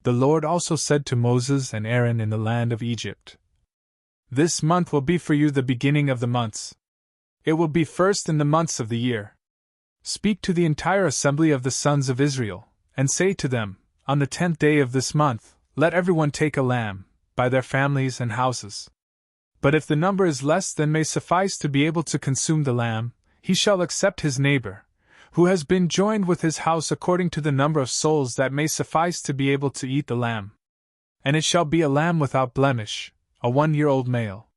The Lord also said to Moses and Aaron in the land of Egypt, "This month will be for you the beginning of the months. It will be first in the months of the year. Speak to the entire assembly of the sons of Israel, and say to them, On the 10th day of this month, let everyone take a lamb, by their families and houses. But if the number is less than may suffice to be able to consume the lamb, he shall accept his neighbor, who has been joined with his house according to the number of souls that may suffice to be able to eat the lamb. And it shall be a lamb without blemish, a 1-year-old male.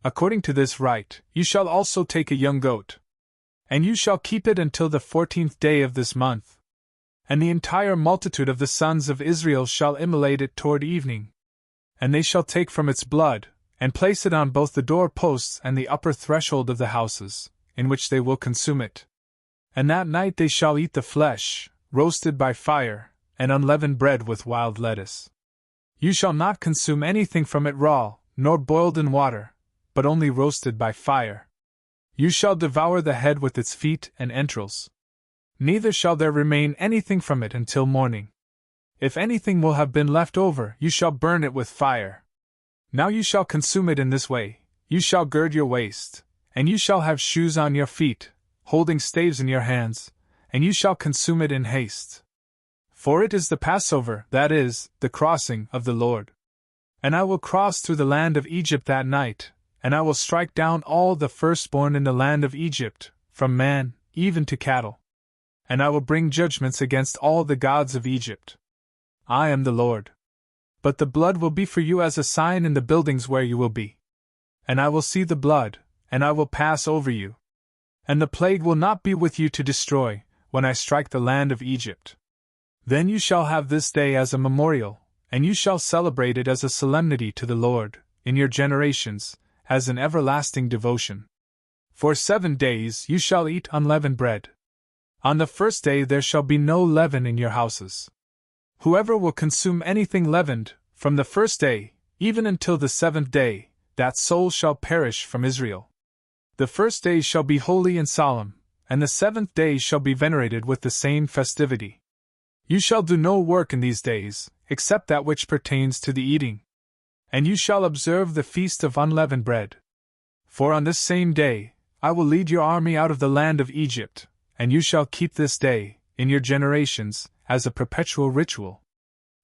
According to this rite, you shall also take a young goat. And you shall keep it until the 14th day of this month. And the entire multitude of the sons of Israel shall immolate it toward evening. And they shall take from its blood, and place it on both the door-posts and the upper threshold of the houses, in which they will consume it. And that night they shall eat the flesh, roasted by fire, and unleavened bread with wild lettuce. You shall not consume anything from it raw, nor boiled in water, but only roasted by fire. You shall devour the head with its feet and entrails. Neither shall there remain anything from it until morning. If anything will have been left over, you shall burn it with fire. Now you shall consume it in this way. You shall gird your waist, and you shall have shoes on your feet, holding staves in your hands, and you shall consume it in haste. For it is the Passover, that is, the crossing of the Lord. And I will cross through the land of Egypt that night, and I will strike down all the firstborn in the land of Egypt, from man, even to cattle. And I will bring judgments against all the gods of Egypt. I am the Lord. But the blood will be for you as a sign in the buildings where you will be. And I will see the blood, and I will pass over you. And the plague will not be with you to destroy, when I strike the land of Egypt. Then you shall have this day as a memorial, and you shall celebrate it as a solemnity to the Lord, in your generations, as an everlasting devotion. For 7 days you shall eat unleavened bread. On the first day there shall be no leaven in your houses. Whoever will consume anything leavened, from the first day, even until the 7th day, that soul shall perish from Israel. The first day shall be holy and solemn, and the 7th day shall be venerated with the same festivity. You shall do no work in these days, except that which pertains to the eating. And you shall observe the feast of unleavened bread. For on this same day, I will lead your army out of the land of Egypt, and you shall keep this day, in your generations, as a perpetual ritual.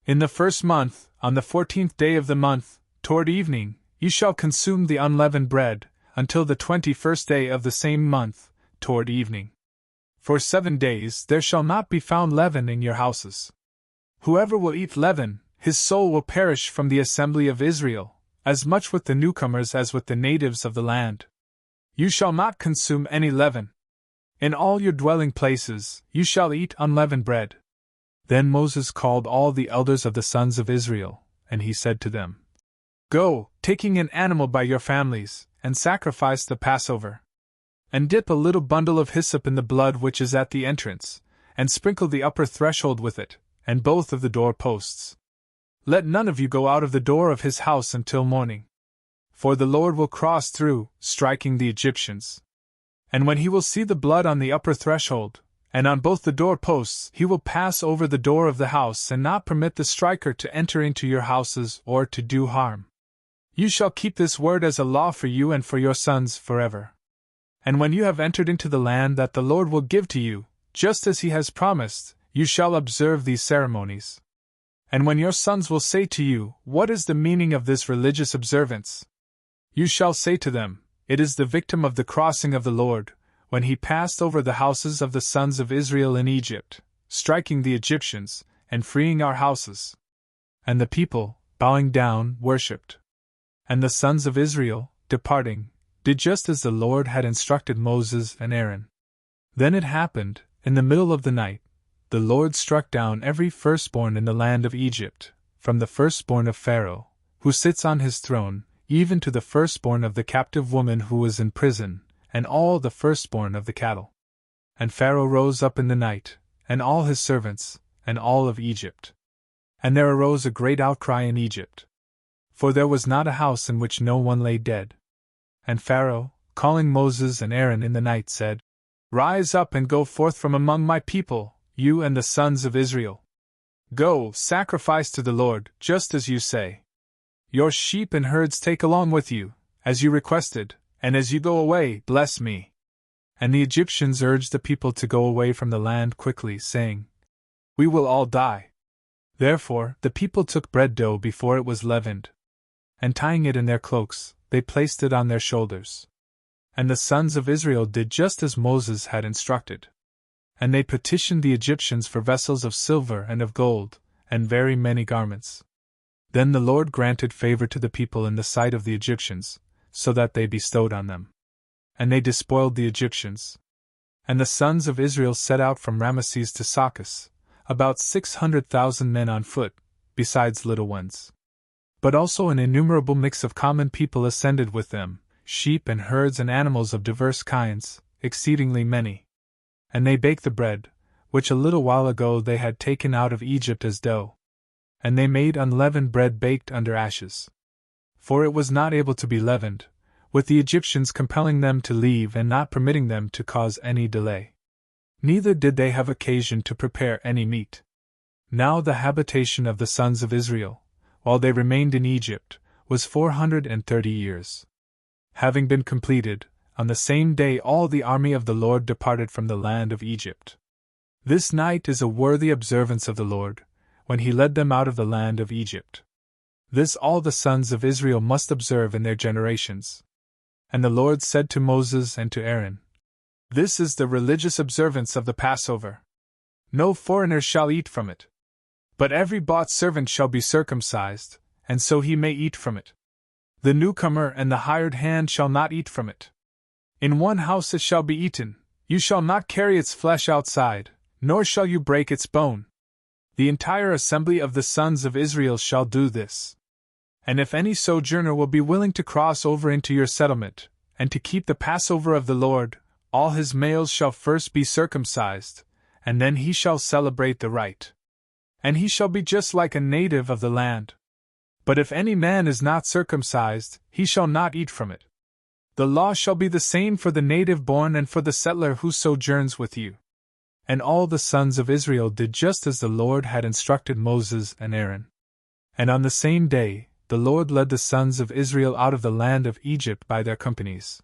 In the first month, on the 14th day of the month, toward evening, you shall consume the unleavened bread, until the 21st day of the same month, toward evening. For 7 days there shall not be found leaven in your houses. Whoever will eat leaven, his soul will perish from the assembly of Israel, as much with the newcomers as with the natives of the land. You shall not consume any leaven. In all your dwelling places you shall eat unleavened bread. Then Moses called all the elders of the sons of Israel, and he said to them, Go, taking an animal by your families, and sacrifice the Passover. And dip a little bundle of hyssop in the blood which is at the entrance, and sprinkle the upper threshold with it, and both of the door-posts. Let none of you go out of the door of his house until morning. For the Lord will cross through, striking the Egyptians. And when he will see the blood on the upper threshold, and on both the door-posts, he will pass over the door of the house and not permit the striker to enter into your houses or to do harm. You shall keep this word as a law for you and for your sons forever. And when you have entered into the land that the Lord will give to you, just as he has promised, you shall observe these ceremonies. And when your sons will say to you, What is the meaning of this religious observance? You shall say to them, It is the victim of the crossing of the Lord, when he passed over the houses of the sons of Israel in Egypt, striking the Egyptians, and freeing our houses. And the people, bowing down, worshipped. And the sons of Israel, departing, did just as the Lord had instructed Moses and Aaron. Then it happened, in the middle of the night, the Lord struck down every firstborn in the land of Egypt, from the firstborn of Pharaoh, who sits on his throne, even to the firstborn of the captive woman who was in prison, and all the firstborn of the cattle. And Pharaoh rose up in the night, and all his servants, and all of Egypt. And there arose a great outcry in Egypt. For there was not a house in which no one lay dead. And Pharaoh, calling Moses and Aaron in the night, said, Rise up and go forth from among my people, you and the sons of Israel. Go, sacrifice to the Lord, just as you say. Your sheep and herds take along with you, as you requested, and as you go away, bless me." And the Egyptians urged the people to go away from the land quickly, saying, "We will all die." Therefore, the people took bread dough before it was leavened, and tying it in their cloaks, they placed it on their shoulders. And the sons of Israel did just as Moses had instructed. And they petitioned the Egyptians for vessels of silver and of gold, and very many garments. Then the Lord granted favor to the people in the sight of the Egyptians, so that they bestowed on them. And they despoiled the Egyptians. And the sons of Israel set out from Ramesses to Succoth, about 600,000 men on foot, besides little ones. But also an innumerable mix of common people ascended with them, sheep and herds and animals of diverse kinds, exceedingly many. And they baked the bread, which a little while ago they had taken out of Egypt as dough. And they made unleavened bread baked under ashes. For it was not able to be leavened, with the Egyptians compelling them to leave and not permitting them to cause any delay. Neither did they have occasion to prepare any meat. Now the habitation of the sons of Israel, while they remained in Egypt, was 430 years. Having been completed, on the same day all the army of the Lord departed from the land of Egypt. This night is a worthy observance of the Lord, when he led them out of the land of Egypt. This all the sons of Israel must observe in their generations. And the Lord said to Moses and to Aaron, "This is the religious observance of the Passover. No foreigner shall eat from it. But every bought servant shall be circumcised, and so he may eat from it. The newcomer and the hired hand shall not eat from it. In one house it shall be eaten, you shall not carry its flesh outside, nor shall you break its bone. The entire assembly of the sons of Israel shall do this. And if any sojourner will be willing to cross over into your settlement, and to keep the Passover of the Lord, all his males shall first be circumcised, and then he shall celebrate the rite. And he shall be just like a native of the land. But if any man is not circumcised, he shall not eat from it. The law shall be the same for the native born and for the settler who sojourns with you." And all the sons of Israel did just as the Lord had instructed Moses and Aaron. And on the same day, the Lord led the sons of Israel out of the land of Egypt by their companies.